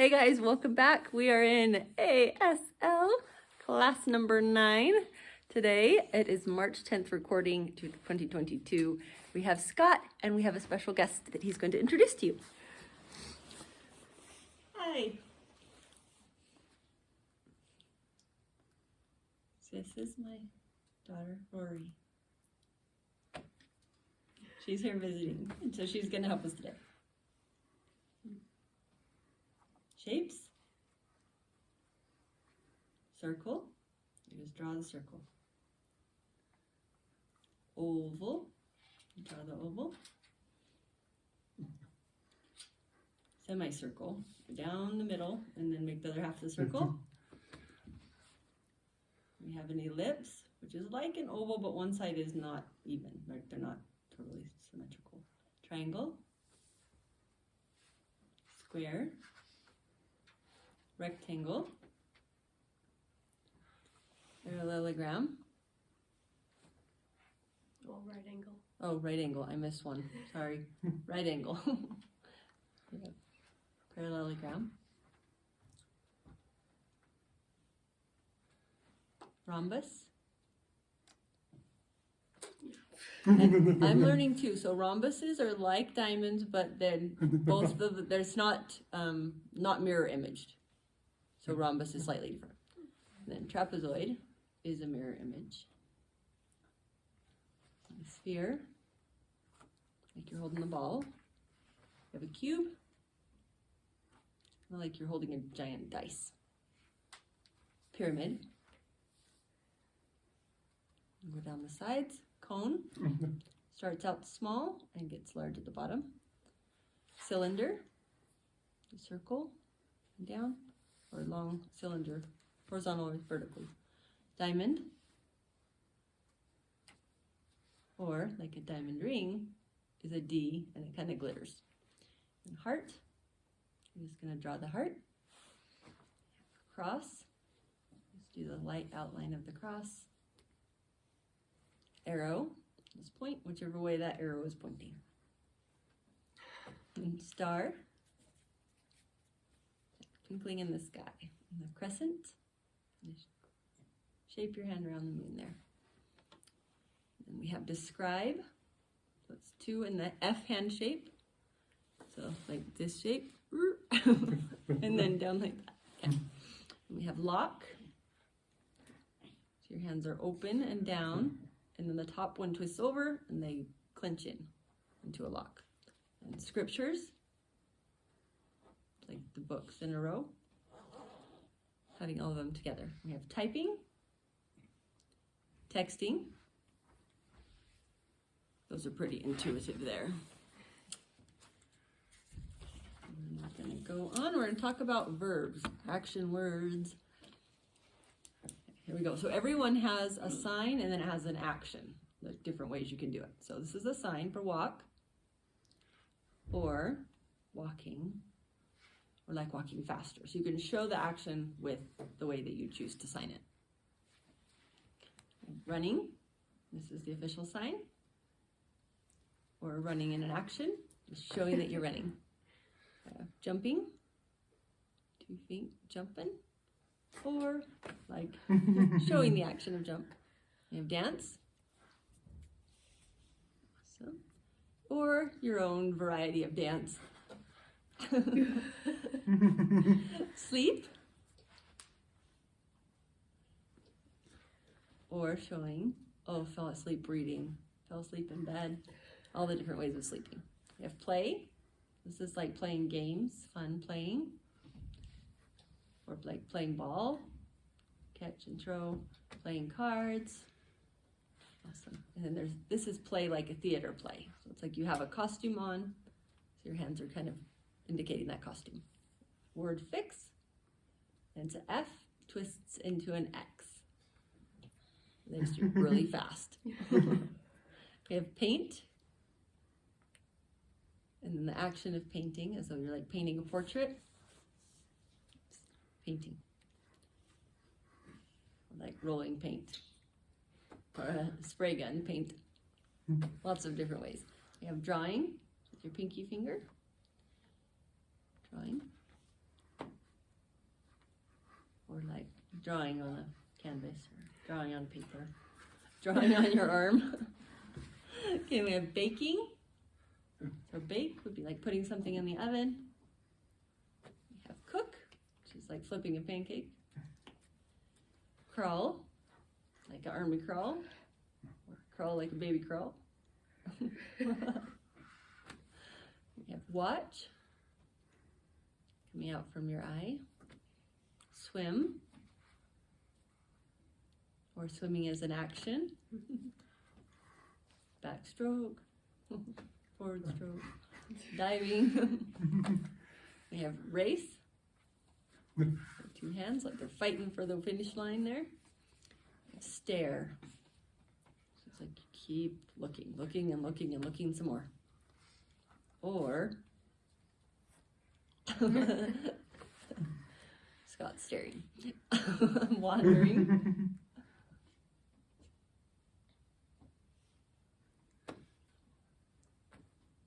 Hey guys, welcome back. We are in ASL Class number 9 today. It is March 10th recording to 2022. We have Scott and we have a special guest that he's going to introduce to you. Hi. This is my daughter, Rory. She's here visiting, and so she's going to help us today. Shapes, circle, you just draw the circle. Oval, you draw the oval. Semicircle, down the middle and then make the other half of the circle. We have an ellipse, which is like an oval, but one side is not even, right? They're not totally symmetrical. Triangle, square, rectangle, parallelogram. Oh, right angle. Oh, right angle. I missed one. Sorry. Right angle. Parallelogram. Rhombus. And I'm learning too. So rhombuses are like diamonds, but then both of there's not mirror imaged. So rhombus is slightly different. And then trapezoid is a mirror image. A sphere, like you're holding the ball. You have a cube, like you're holding a giant dice. Pyramid. Go down the sides. Cone. Starts out small and gets large at the bottom. Cylinder. A circle. And down. Or long cylinder, horizontal or vertically. Diamond, or like a diamond ring, is a D and it kind of glitters. And heart, I'm just going to draw the heart. Cross, let's do the light outline of the cross. Arrow, just point whichever way that arrow is pointing. And star, twinkling in the sky. And the crescent, shape your hand around the moon there. And we have describe, so it's 2 in the F hand shape. So like this shape, and then down like that. Okay. And we have lock, so your hands are open and down, and then the top one twists over and they clench in into a lock. And scriptures, like the books in a row. Having all of them together. We have typing, texting. Those are pretty intuitive there. And we're going to go on. We're going to talk about verbs, action words. Here we go. So everyone has a sign and then it has an action. There's different ways you can do it. So this is a sign for walk or walking. Or like walking faster. So you can show the action with the way that you choose to sign it. Running, this is the official sign. Or running in an action, just showing that you're running. Jumping, 2 feet jumping. Or like showing the action of jump. You have dance. Awesome. Or your own variety of dance. Sleep, or showing, oh, fell asleep reading, fell asleep in bed, all the different ways of sleeping. We have play. This is like playing games, fun playing, or like playing ball, catch and throw, playing cards. Awesome. And then this is play like a theater play. So it's like you have a costume on, so your hands are kind of indicating that costume. Word fix, and it's an F, twists into an X. They just do really fast. We have paint, and then the action of painting, as though you're like painting a portrait. Painting. Like rolling paint, or a spray gun paint. Lots of different ways. We have drawing with your pinky finger. Drawing. drawing on a canvas, or drawing on paper, drawing on your arm. Okay, we have baking. So bake would be like putting something in the oven. We have cook, which is like flipping a pancake. Crawl, like an army crawl, or crawl like a baby crawl. We have watch, coming out from your eye. Swim, or swimming as an action. Backstroke, forward stroke, diving. We have race, two hands like they're fighting for the finish line there. Stare, so it's like you keep looking, looking and looking and looking some more. Or Scott's staring, wandering.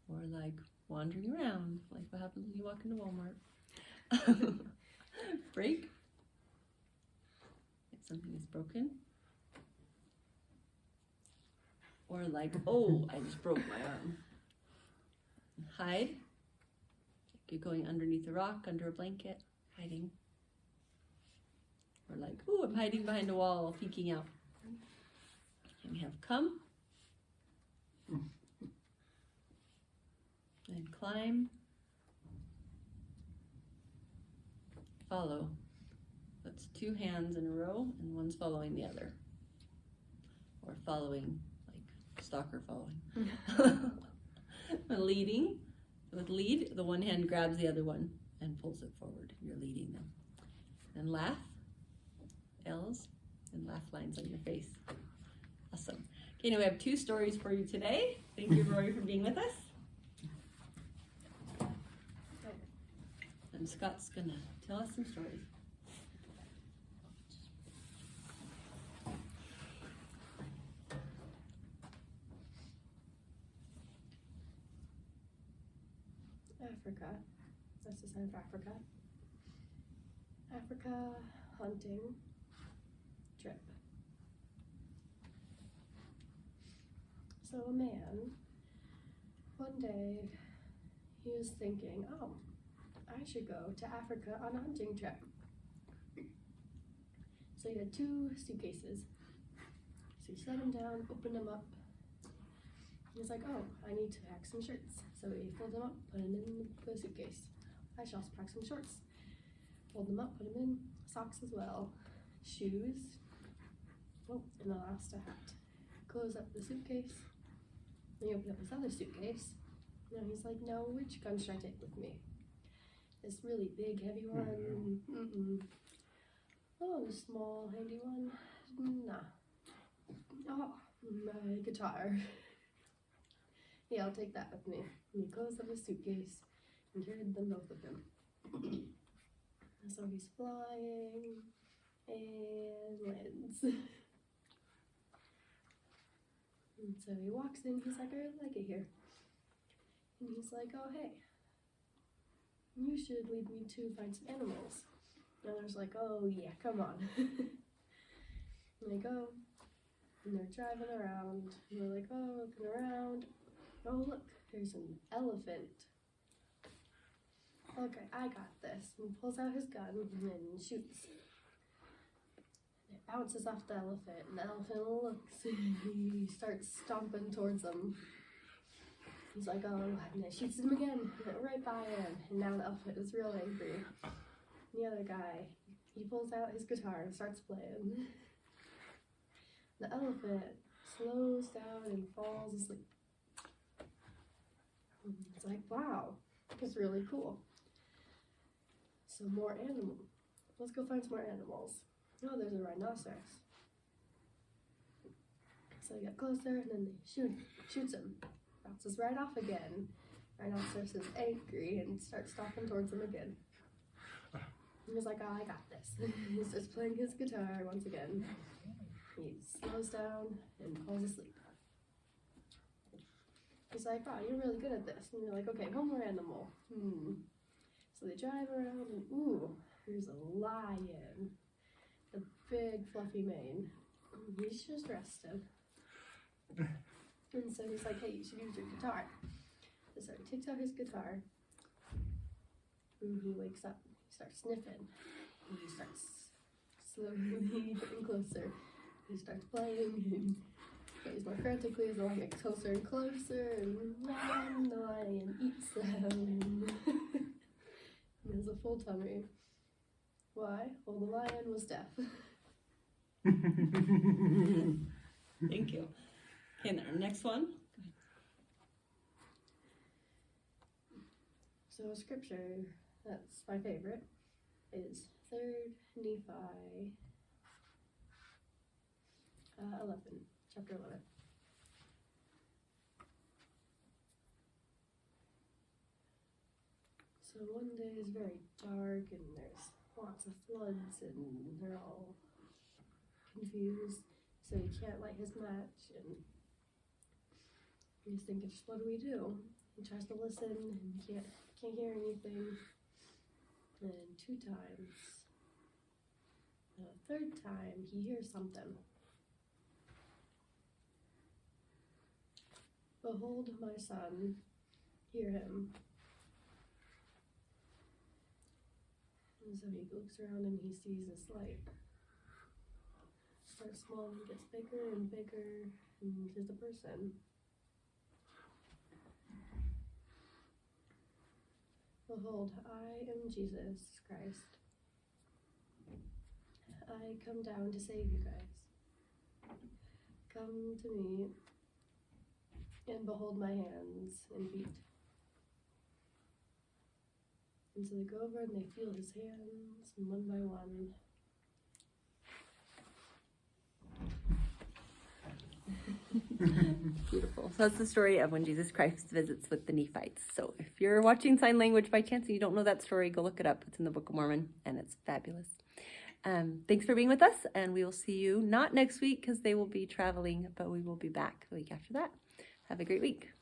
Or like wandering around, like what happens when you walk into Walmart. Break, if something is broken. Or like, oh, I just broke my arm. Hide, like you're going underneath a rock, under a blanket, hiding. Or like, oh, I'm hiding behind a wall, peeking out. And we have come. And climb. Follow. That's two hands in a row and one's following the other. Or following, like stalker following. Leading. With lead, the one hand grabs the other one and pulls it forward. You're leading them. And laugh. L's and laugh lines on your face. Awesome. Okay, now we have 2 stories for you today. Thank you, Rory, for being with us. And Scott's gonna tell us some stories. Africa. That's the sign of Africa. Africa hunting trip. So a man, one day, he was thinking, oh, I should go to Africa on a hunting trip. So he had 2 suitcases. So he set them down, opened them up. He's like, oh, I need to pack some shirts. So he folded them up, put them in the suitcase. I should also pack some shorts. Fold them up, put them in. Socks as well. Shoes. Oh, and the last a hat. Close up the suitcase. Then he opened up his other suitcase. And he's like, no, which gun should I take with me? This really big, heavy one? Mm-mm. Oh, the small, handy one? Nah. Oh, my guitar. Yeah, I'll take that with me. And he closed up his suitcase and carried them both with him. And so he's flying and lands. And so he walks in, he's like, I really like it here. And he's like, oh, hey, you should lead me to find some animals. And there's like, oh, yeah, come on. And they go, and they're driving around, and they're like, oh, looking around. Oh, look, there's an elephant. Okay, I got this. And he pulls out his gun and shoots. And it bounces off the elephant, and the elephant looks, and he starts stomping towards them. He's like, oh, and it shoots him again, right by him. And now the elephant is real angry. And the other guy, he pulls out his guitar and starts playing. The elephant slows down and falls asleep. It's like, wow, it's really cool. So more animals. Let's go find some more animals. Oh, there's a rhinoceros. So they get closer, and then they shoots him. Bounces right off again. Rhinoceros is angry and starts stalking towards him again. He was like, oh, I got this. He starts playing his guitar once again. He slows down and falls asleep. He's like, wow, you're really good at this. And you're like, okay, one more animal. So they drive around and, ooh, there's a lion. The big fluffy mane. He's just rested. And so he's like, hey, you should use your guitar. So he takes out his guitar. And he wakes up. He starts sniffing. And he starts slowly getting closer. He starts playing and plays more frantically as the lion gets closer and closer. And the lion eats them. He has a full tummy. Why? Well, the lion was deaf. Thank you. Okay, and our next one. So a scripture that's my favorite is 3rd Nephi 11, chapter 11. So one day is very dark and there's lots of floods and they're all confused. So he can't light his match and he's thinking, just what do we do? He tries to listen and can't hear anything. And 2 times. And a 3rd time he hears something. Behold my son, hear him. And so he looks around and he sees this light. Starts small and gets bigger and bigger, and here's the person. Behold, I am Jesus Christ. I come down to save you guys. Come to me and behold my hands and feet. And so they go over and they feel his hands, and one by one. Beautiful. So that's the story of when Jesus Christ visits with the Nephites. So if you're watching sign language by chance and you don't know that story, go look it up. It's in the Book of Mormon and it's fabulous. Thanks for being with us, and we will see you not next week because they will be traveling, but we will be back the week after that. Have a great week.